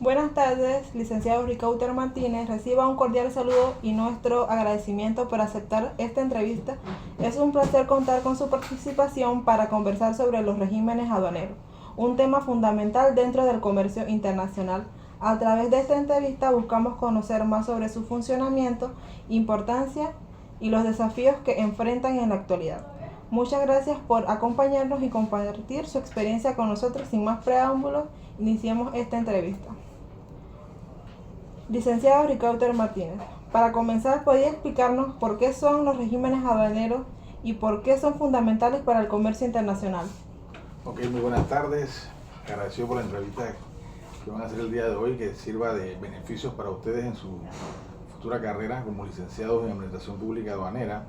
Buenas tardes, licenciado Ricauter Martínez. Reciba un cordial saludo y nuestro agradecimiento por aceptar esta entrevista. Es un placer contar con su participación para conversar sobre los regímenes aduaneros, un tema fundamental dentro del comercio internacional. A través de esta entrevista buscamos conocer más sobre su funcionamiento, importancia y los desafíos que enfrentan en la actualidad. Muchas gracias por acompañarnos y compartir su experiencia con nosotros. Sin más preámbulos, iniciemos esta entrevista. Licenciado Ricauter Martínez, para comenzar, ¿podría explicarnos por qué son los regímenes aduaneros y por qué son fundamentales para el comercio internacional? Ok, muy buenas tardes. Agradecido por la entrevista que van a hacer el día de hoy, que sirva de beneficios para ustedes en su futura carrera como licenciados en Administración Pública Aduanera.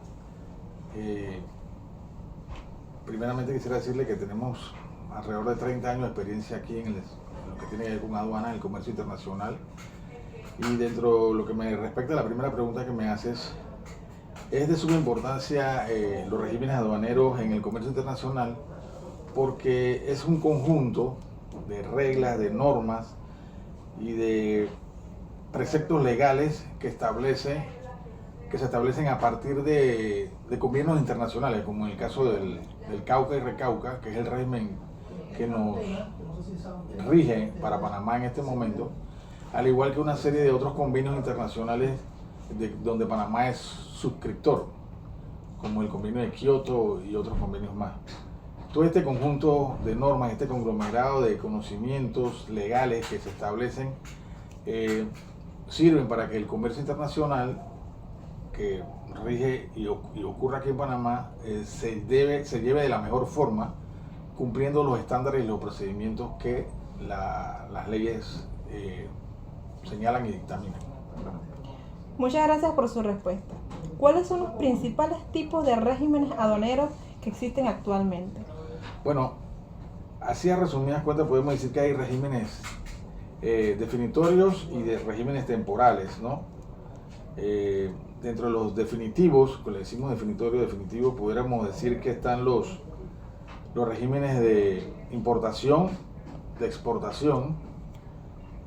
Primeramente quisiera decirle que tenemos alrededor de 30 años de experiencia aquí en lo que tiene que ver con aduana, en el comercio internacional. Y dentro de lo que me respecta a la primera pregunta que me haces, es de suma importancia los regímenes aduaneros en el comercio internacional, porque es un conjunto de reglas, de normas y de preceptos legales que se establecen a partir de convenios internacionales, como en el caso del Cauca y Recauca, que es el régimen que nos rige para Panamá en este momento, al igual que una serie de otros convenios internacionales donde Panamá es suscriptor, como el convenio de Kioto y otros convenios más. Todo este conjunto de normas, este conglomerado de conocimientos legales que se establecen, sirven para que el comercio internacional que rige y ocurre aquí en Panamá se lleve de la mejor forma, cumpliendo los estándares y los procedimientos que las leyes señalan y dictaminan. Muchas gracias por su respuesta. ¿Cuáles son los principales tipos de regímenes aduaneros que existen actualmente? Bueno, así a resumidas cuentas podemos decir que hay regímenes definitorios y de regímenes temporales, ¿no? Dentro de los definitivos, que le decimos definitivo, pudiéramos decir que están los regímenes de importación, de exportación.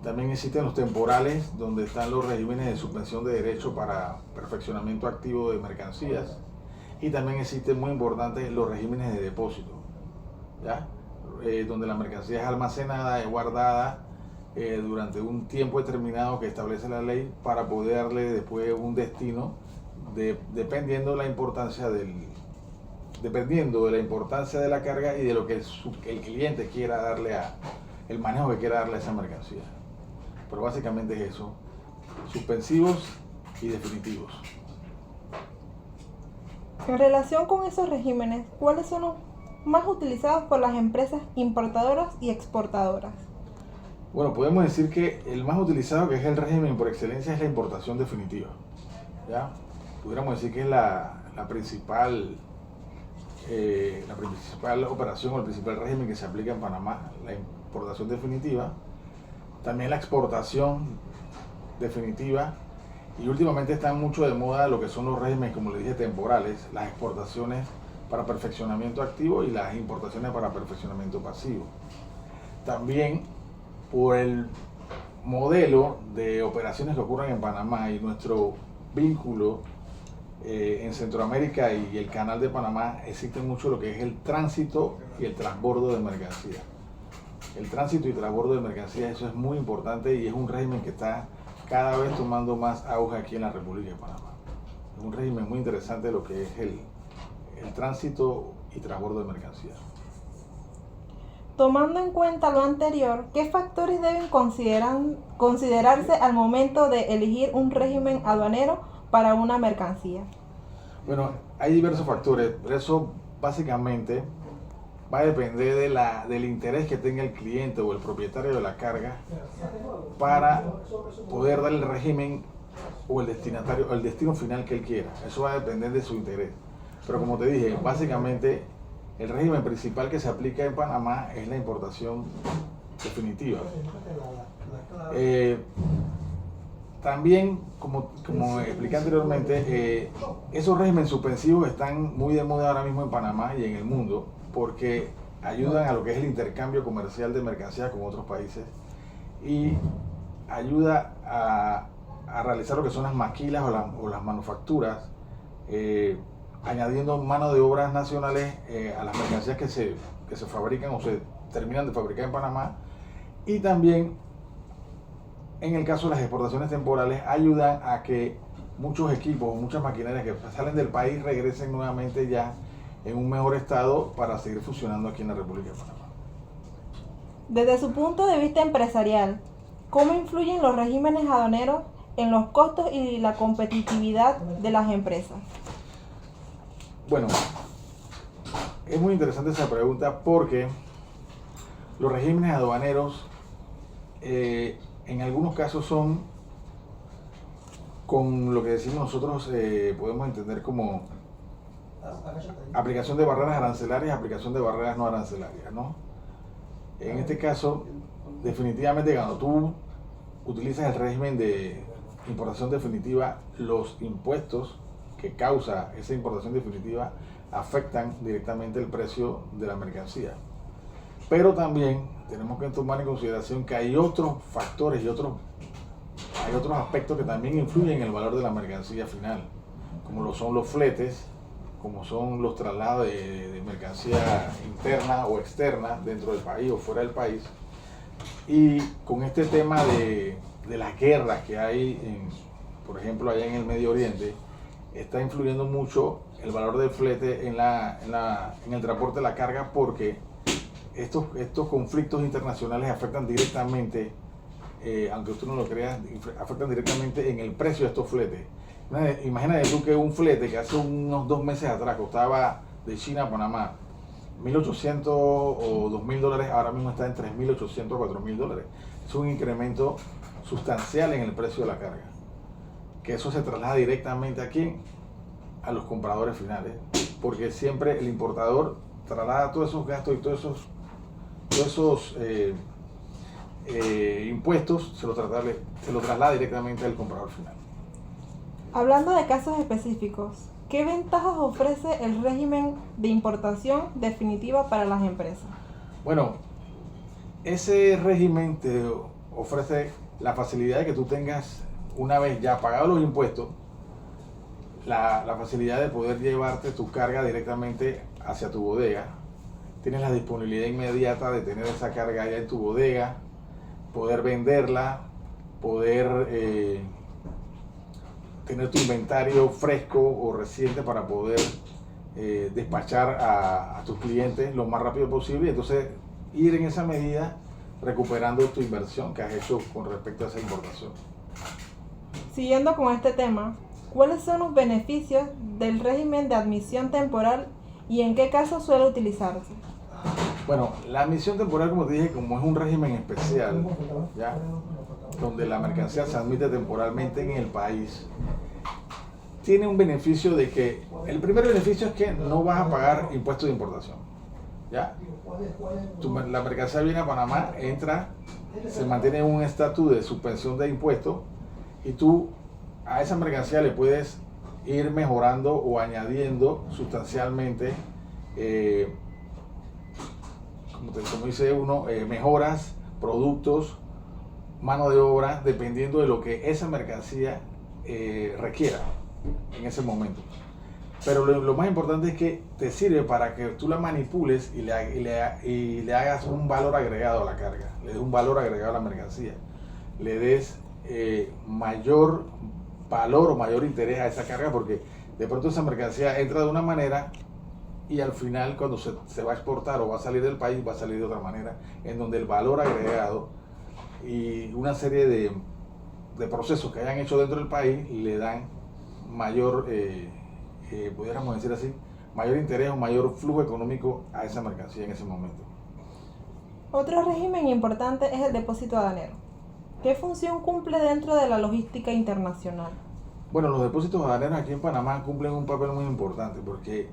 También existen los temporales, donde están los regímenes de suspensión de derechos para perfeccionamiento activo de mercancías. Y también existen, muy importantes, los regímenes de depósito, ¿ya? Donde la mercancía es almacenada, es guardada durante un tiempo determinado que establece la ley para poder darle después un destino, dependiendo de la importancia de la carga y de lo que el cliente quiera darle el manejo que quiera darle a esa mercancía. Pero básicamente es eso: suspensivos y definitivos. En relación con esos regímenes, ¿cuáles son los más utilizados por las empresas importadoras y exportadoras? Bueno, podemos decir que el más utilizado, que es el régimen por excelencia, es la importación definitiva, ¿ya? Pudiéramos decir que es la principal operación o el principal régimen que se aplica en Panamá, la importación definitiva. También la exportación definitiva, y últimamente están mucho de moda lo que son los regímenes, como le dije, temporales, las exportaciones para perfeccionamiento activo y las importaciones para perfeccionamiento pasivo. También, por el modelo de operaciones que ocurren en Panamá y nuestro vínculo en Centroamérica y el canal de Panamá, existe mucho lo que es el tránsito y el transbordo de mercancías. El tránsito y transbordo de mercancías, eso es muy importante y es un régimen que está cada vez tomando más auge aquí en la República de Panamá. Es un régimen muy interesante lo que es el tránsito y transbordo de mercancías. Tomando en cuenta lo anterior, ¿qué factores deben considerarse al momento de elegir un régimen aduanero para una mercancía? Bueno, hay diversos factores, pero eso básicamente va a depender del interés que tenga el cliente o el propietario de la carga para poder darle el régimen o el destino final que él quiera. Eso va a depender de su interés. Pero como te dije, básicamente el régimen principal que se aplica en Panamá es la importación definitiva. También, como expliqué anteriormente, esos regímenes suspensivos están muy de moda ahora mismo en Panamá y en el mundo, porque ayudan a lo que es el intercambio comercial de mercancías con otros países y ayuda a realizar lo que son las maquilas o las manufacturas, añadiendo mano de obras nacionales a las mercancías que se fabrican o se terminan de fabricar en Panamá. Y también, en el caso de las exportaciones temporales, ayudan a que muchos equipos o muchas maquinarias que salen del país regresen nuevamente ya en un mejor estado para seguir funcionando aquí en la República de Panamá. Desde su punto de vista empresarial, ¿cómo influyen los regímenes aduaneros en los costos y la competitividad de las empresas? Bueno, es muy interesante esa pregunta porque los regímenes aduaneros en algunos casos son, con lo que decimos nosotros, podemos entender como aplicación de barreras arancelarias, aplicación de barreras no arancelarias, ¿no? En este caso, definitivamente cuando tú utilizas el régimen de importación definitiva, los impuestos que causa esa importación definitiva afectan directamente el precio de la mercancía. Pero también tenemos que tomar en consideración que hay otros factores y hay otros aspectos que también influyen en el valor de la mercancía final, como lo son los fletes, como son los traslados de mercancía interna o externa dentro del país o fuera del país. Y con este tema de las guerras que hay, por ejemplo, allá en el Medio Oriente, está influyendo mucho el valor del flete en el transporte de la carga, porque estos conflictos internacionales afectan directamente, aunque tú no lo creas, afectan directamente en el precio de estos fletes. Imagínate tú que un flete que hace unos 2 meses atrás costaba de China a Panamá $1,800 o $2,000, ahora mismo está en $3,800 o $4,000. Es un incremento sustancial en el precio de la carga, que eso se traslada directamente aquí a los compradores finales, porque siempre el importador traslada todos esos gastos y todos esos impuestos, se lo traslada directamente al comprador final. Hablando de casos específicos, ¿qué ventajas ofrece el régimen de importación definitiva para las empresas? Bueno, ese régimen te ofrece la facilidad de que tú tengas, una vez ya pagados los impuestos, la facilidad de poder llevarte tu carga directamente hacia tu bodega. Tienes la disponibilidad inmediata de tener esa carga allá en tu bodega, poder venderla, poder tener tu inventario fresco o reciente para poder despachar a tus clientes lo más rápido posible, y entonces ir en esa medida recuperando tu inversión que has hecho con respecto a esa importación. Siguiendo con este tema, ¿cuáles son los beneficios del régimen de admisión temporal y en qué casos suele utilizarse? Bueno, la admisión temporal, como te dije, como es un régimen especial, ¿ya?, donde la mercancía se admite temporalmente en el país, tiene un beneficio de que, el primer beneficio es que no vas a pagar impuestos de importación, ¿ya? La mercancía viene a Panamá, entra, se mantiene en un estatus de suspensión de impuestos, y tú a esa mercancía le puedes ir mejorando o añadiendo sustancialmente, como dice uno, mejoras, productos, mano de obra, dependiendo de lo que esa mercancía requiera en ese momento. Pero lo más importante es que te sirve para que tú la manipules y le hagas un valor agregado a la carga, le des un valor agregado a la mercancía, le des mayor valor o mayor interés a esa carga, porque de pronto esa mercancía entra de una manera y al final, cuando se va a exportar o va a salir del país, va a salir de otra manera, en donde el valor agregado y una serie de procesos que hayan hecho dentro del país le dan mayor, pudiéramos decir así, mayor interés o mayor flujo económico a esa mercancía en ese momento. Otro régimen importante es el depósito aduanero. ¿Qué función cumple dentro de la logística internacional? Bueno, los depósitos aduaneros aquí en Panamá cumplen un papel muy importante porque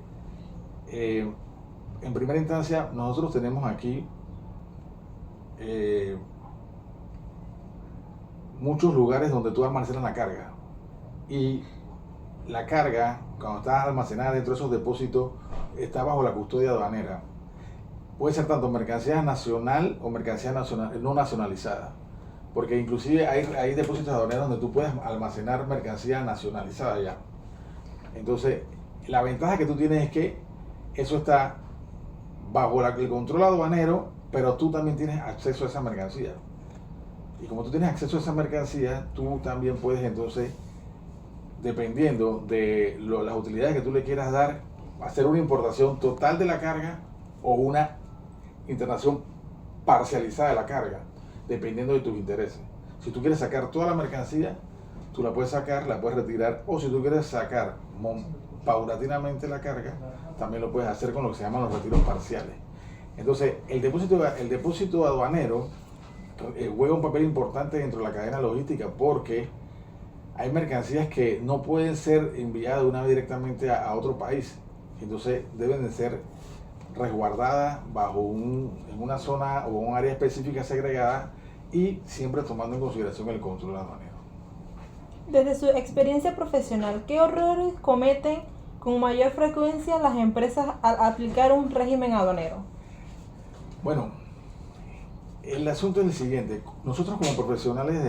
en primera instancia nosotros tenemos aquí muchos lugares donde tú almacenas la carga, y la carga, cuando está almacenada dentro de esos depósitos, está bajo la custodia aduanera. Puede ser tanto mercancía nacional o mercancía no nacionalizada. porque inclusive hay depósitos aduaneros donde tú puedes almacenar mercancía nacionalizada ya. Entonces, la ventaja que tú tienes es que eso está bajo el control aduanero, pero tú también tienes acceso a esa mercancía. Y como tú tienes acceso a esa mercancía, tú también puedes entonces, dependiendo de las utilidades que tú le quieras dar, hacer una importación total de la carga o una internación parcializada de la carga, dependiendo de tus intereses. Si tú quieres sacar toda la mercancía, tú la puedes sacar, la puedes retirar, o si tú quieres sacar paulatinamente la carga, también lo puedes hacer con lo que se llaman los retiros parciales. Entonces, el depósito aduanero juega un papel importante dentro de la cadena logística porque hay mercancías que no pueden ser enviadas de una vez directamente a otro país. Entonces, deben de ser resguardadas en una zona o un área específica segregada y siempre tomando en consideración el control aduanero. Desde su experiencia profesional, ¿qué errores cometen con mayor frecuencia las empresas al aplicar un régimen aduanero? Bueno, el asunto es el siguiente. Nosotros como profesionales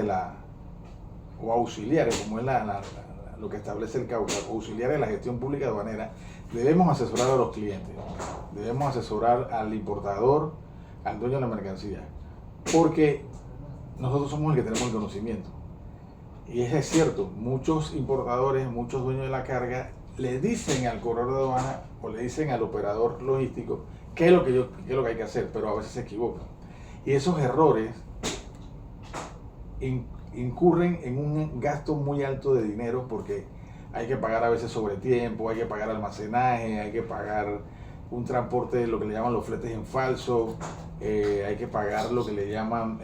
o auxiliares, como es lo que establece el CAUCA, auxiliares de la gestión pública aduanera, debemos asesorar a los clientes, debemos asesorar al importador, al dueño de la mercancía, porque nosotros somos el que tenemos el conocimiento. Y es cierto, muchos importadores, muchos dueños de la carga, le dicen al corredor de aduana o le dicen al operador logístico qué es lo que hay que hacer, pero a veces se equivocan. Y esos errores incurren en un gasto muy alto de dinero porque hay que pagar a veces sobre tiempo, hay que pagar almacenaje, hay que pagar un transporte, lo que le llaman los fletes en falso, hay que pagar lo que le llaman,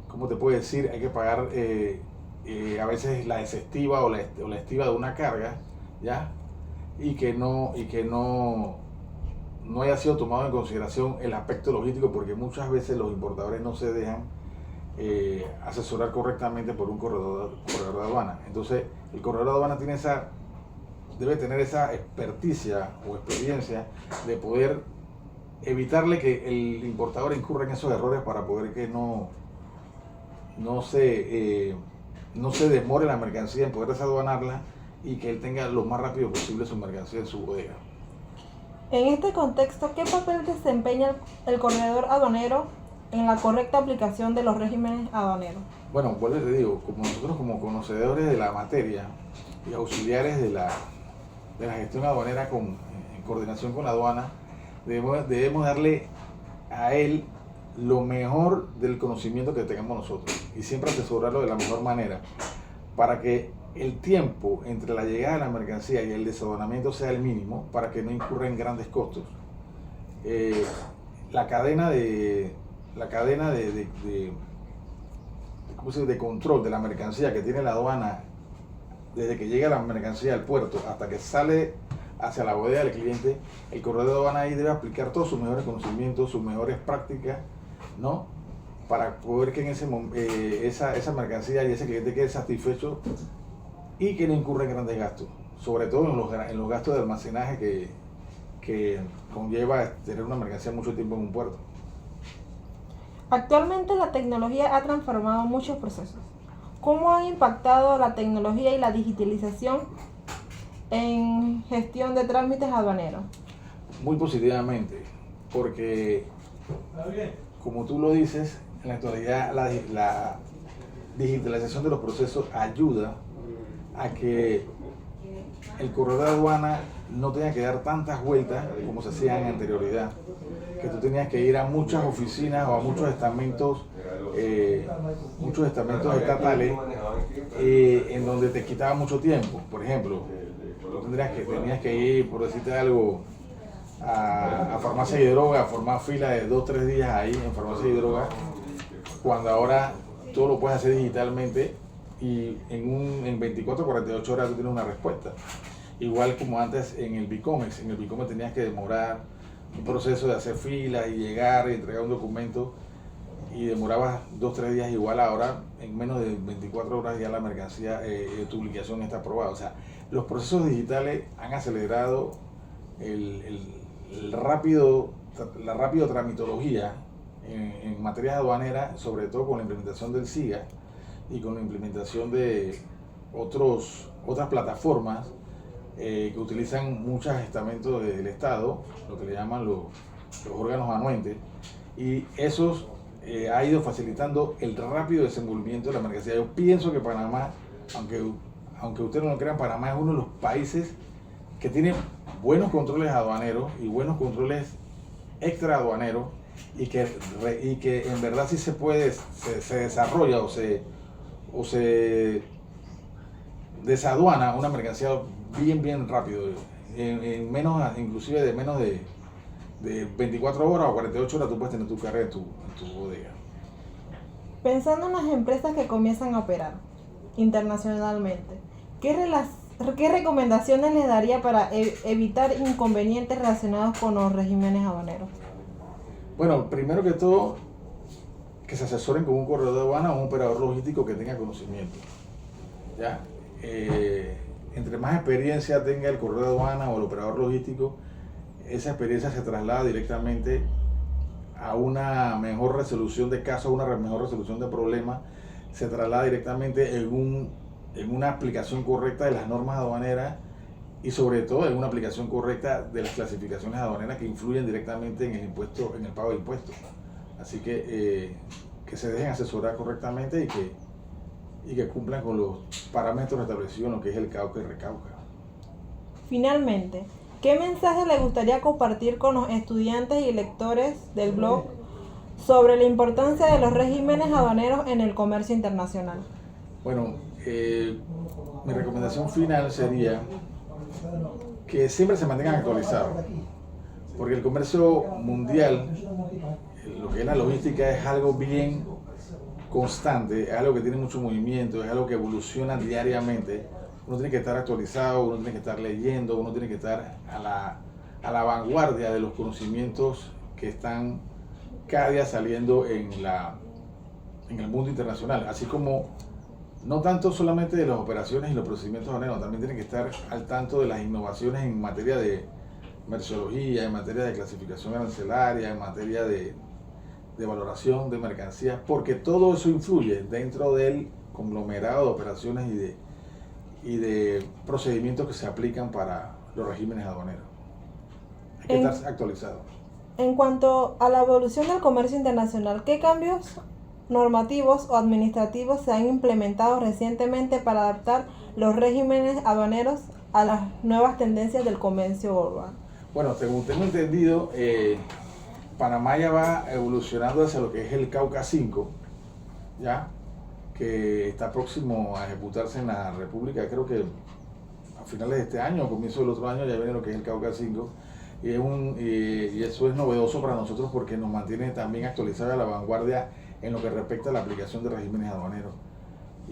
¿cómo te puedo decir? Hay que pagar a veces la desestiva o la estiva de una carga, ¿ya? Y que no haya sido tomado en consideración el aspecto logístico porque muchas veces los importadores no se dejan asesorar correctamente por un corredor de aduana. Entonces, el corredor de aduana debe tener esa experticia o experiencia de poder evitarle que el importador incurra en esos errores para poder que no se demore la mercancía en poder desaduanarla y que él tenga lo más rápido posible su mercancía en su bodega. En este contexto, ¿qué papel desempeña el corredor aduanero en la correcta aplicación de los regímenes aduaneros? Bueno, pues les digo, como nosotros como conocedores de la materia y auxiliares de la gestión aduanera en coordinación con la aduana, debemos darle a él lo mejor del conocimiento que tengamos nosotros y siempre asesorarlo de la mejor manera para que el tiempo entre la llegada de la mercancía y el desaduanamiento sea el mínimo para que no incurra en grandes costos. La cadena de control de la mercancía que tiene la aduana desde que llega la mercancía al puerto hasta que sale hacia la bodega del cliente, el corredor de aduana ahí debe aplicar todos sus mejores conocimientos, sus mejores prácticas, ¿no? Para poder que en esa mercancía y ese cliente quede satisfecho y que no incurra en grandes gastos, sobre todo en los gastos de almacenaje que conlleva tener una mercancía mucho tiempo en un puerto. Actualmente la tecnología ha transformado muchos procesos. ¿Cómo han impactado la tecnología y la digitalización en gestión de trámites aduaneros? Muy positivamente, porque como tú lo dices, en la actualidad la digitalización de los procesos ayuda a que el corredor de aduana no tenga que dar tantas vueltas como se hacía en anterioridad, que tú tenías que ir a muchas oficinas o a muchos estamentos estatales en donde te quitaba mucho tiempo. Por ejemplo, tú tenías que ir, por decirte algo, a farmacia y droga, a formar fila de 2-3 días ahí en farmacia y droga, cuando ahora todo lo puedes hacer digitalmente y en 24-48 horas tú tienes una respuesta. Igual como antes en el Bicomex tenías que demorar un proceso de hacer fila y llegar y entregar un documento y demorabas 2-3 días, igual ahora en menos de 24 horas ya la mercancía, tu publicación está aprobada. O sea, los procesos digitales han acelerado la rápida tramitología en materia aduanera, sobre todo con la implementación del SIGA y con la implementación de otras plataformas que utilizan muchos estamentos del Estado, lo que le llaman los órganos anuentes, y esos ha ido facilitando el rápido desenvolvimiento de la mercancía. Yo pienso que Panamá, aunque ustedes no lo crean, Panamá es uno de los países que tiene buenos controles aduaneros y buenos controles extra aduaneros, y que en verdad sí se puede, se desarrolla o se desaduana una mercancía bien rápido, en menos, inclusive de menos de 24 horas o 48 horas tú puedes tener tu carga en tu bodega. Pensando en las empresas que comienzan a operar internacionalmente, ¿qué recomendaciones les daría para evitar inconvenientes relacionados con los regímenes aduaneros? Bueno, primero que todo, que se asesoren con un corredor de aduana o un operador logístico que tenga conocimiento. ¿Ya? Entre más experiencia tenga el corredor de aduana o el operador logístico, esa experiencia se traslada directamente a una mejor resolución de casos, a una mejor resolución de problemas, se traslada directamente en una aplicación correcta de las normas aduaneras y sobre todo en una aplicación correcta de las clasificaciones aduaneras que influyen directamente en el impuesto, en el pago de impuestos. Así que se dejen asesorar correctamente y que cumplan con los parámetros establecidos en lo que es el CAUCA y RECAUCA. Finalmente, ¿qué mensaje le gustaría compartir con los estudiantes y lectores del blog sobre la importancia de los regímenes aduaneros en el comercio internacional? Bueno, mi recomendación final sería que siempre se mantengan actualizados, porque el comercio mundial, lo que es la logística, es algo bien constante, es algo que tiene mucho movimiento, es algo que evoluciona diariamente. Uno tiene que estar actualizado, uno tiene que estar leyendo, uno tiene que estar a la vanguardia de los conocimientos que están cada día saliendo en el mundo internacional, así como no tanto solamente de las operaciones y los procedimientos aduaneros, también tienen que estar al tanto de las innovaciones en materia de merciología, en materia de clasificación arancelaria, en materia de valoración de mercancías, porque todo eso influye dentro del conglomerado de operaciones y de procedimientos que se aplican para los regímenes aduaneros. Hay que estar actualizado. En cuanto a la evolución del comercio internacional, ¿qué cambios normativos o administrativos se han implementado recientemente para adaptar los regímenes aduaneros a las nuevas tendencias del comercio global? Bueno, según tengo entendido, Panamá ya va evolucionando hacia lo que es el CAUCA 5, ¿ya? Que está próximo a ejecutarse en la República, creo que a finales de este año o comienzo del otro año ya viene lo que es el CAUCA 5, y eso es novedoso para nosotros porque nos mantiene también actualizados a la vanguardia en lo que respecta a la aplicación de regímenes aduaneros.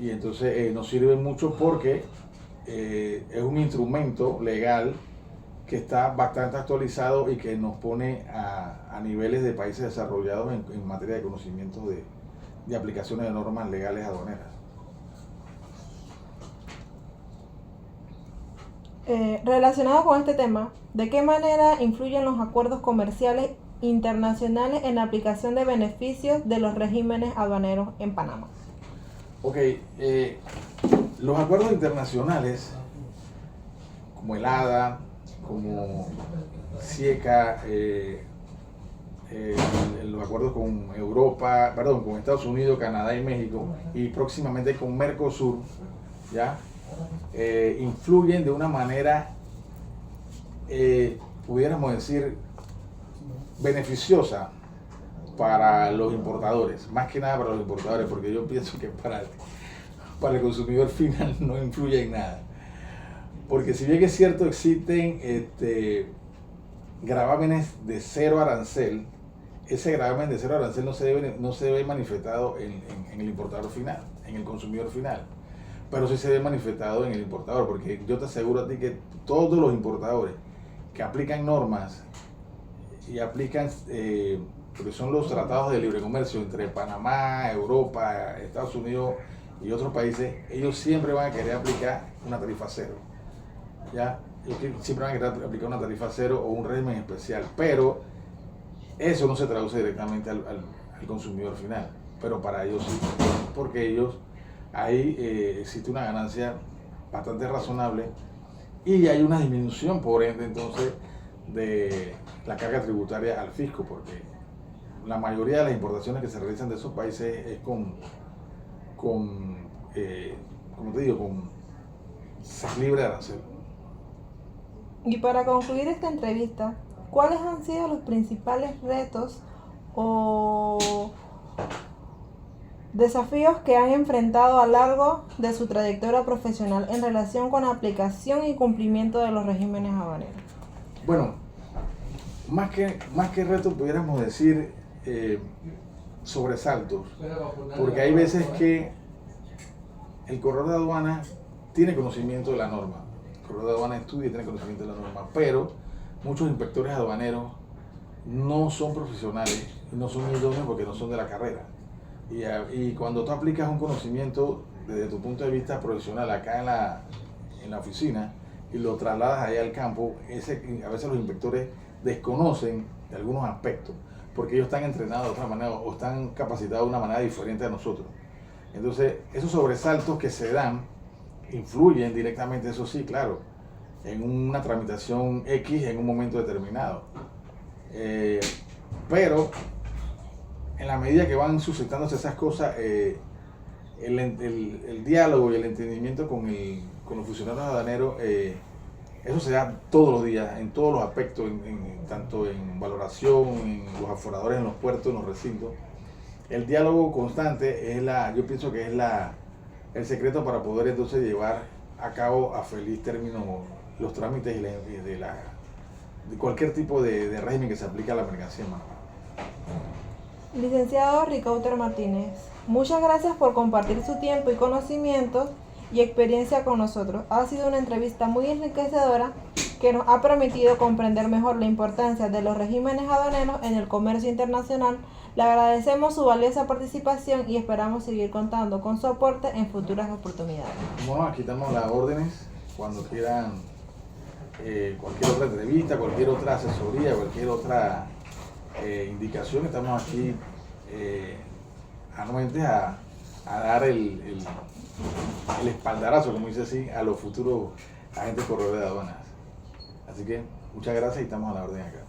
Y entonces nos sirve mucho porque es un instrumento legal que está bastante actualizado y que nos pone a niveles de países desarrollados en materia de conocimiento de aplicaciones de normas legales aduaneras. Relacionado con este tema, ¿de qué manera influyen los acuerdos comerciales internacionales en la aplicación de beneficios de los regímenes aduaneros en Panamá? Ok, los acuerdos internacionales como el ADA, como CIECA, los acuerdos con Europa, perdón, con Estados Unidos, Canadá y México, y próximamente con Mercosur, ¿ya? Influyen de una manera, pudiéramos decir, beneficiosa para los importadores, más que nada para los importadores, porque yo pienso que para el consumidor final no influye en nada. Porque si bien es cierto, existen gravámenes de cero arancel, ese gravamen de cero arancel no se ve manifestado en el importador final, en el consumidor final, pero sí se ve manifestado en el importador, porque yo te aseguro a ti que todos los importadores que aplican normas y aplican, porque son los tratados de libre comercio entre Panamá, Europa, Estados Unidos y otros países, ellos siempre van a querer aplicar una tarifa cero, ¿ya? Ellos siempre van a querer aplicar una tarifa cero o un régimen especial, pero eso no se traduce directamente al consumidor final, pero para ellos sí, porque ellos ahí existe una ganancia bastante razonable y hay una disminución por ende entonces de la carga tributaria al fisco, porque la mayoría de las importaciones que se realizan de esos países es como te digo, con libre de arancel. Y para concluir esta entrevista, ¿cuáles han sido los principales retos o desafíos que han enfrentado a lo largo de su trayectoria profesional en relación con la aplicación y cumplimiento de los regímenes aduaneros? Bueno, más que retos pudiéramos decir sobresaltos, porque hay veces que el corredor de aduana tiene conocimiento de la norma, el corredor de aduana estudia y tiene conocimiento de la norma, pero muchos inspectores aduaneros no son profesionales y no son idóneos porque no son de la carrera. Y cuando tú aplicas un conocimiento desde tu punto de vista profesional acá en la oficina y lo trasladas allá al campo, a veces los inspectores desconocen de algunos aspectos porque ellos están entrenados de otra manera o están capacitados de una manera diferente a nosotros. Entonces, esos sobresaltos que se dan influyen directamente, eso sí, claro, en una tramitación X en un momento determinado. Pero en la medida que van suscitándose esas cosas, el diálogo y el entendimiento con los funcionarios aduaneros, eso se da todos los días, en todos los aspectos, tanto en valoración, en los aforadores, en los puertos, en los recintos. El diálogo constante yo pienso que es el secreto para poder entonces llevar a cabo a feliz término los trámites de cualquier tipo de régimen que se aplique a la mercancía manual. Licenciado Ricauter Martínez, muchas gracias por compartir su tiempo y conocimientos y experiencia con nosotros. Ha sido una entrevista muy enriquecedora que nos ha permitido comprender mejor la importancia de los regímenes aduaneros en el comercio internacional. Le agradecemos su valiosa participación y esperamos seguir contando con su aporte en futuras oportunidades. Bueno, aquí estamos las órdenes cuando quieran cualquier otra entrevista, cualquier otra asesoría, cualquier otra indicación. Estamos aquí anuentes a dar el espaldarazo, como dice así, a los futuros agentes corredores de aduanas. Así que muchas gracias y estamos a la orden acá.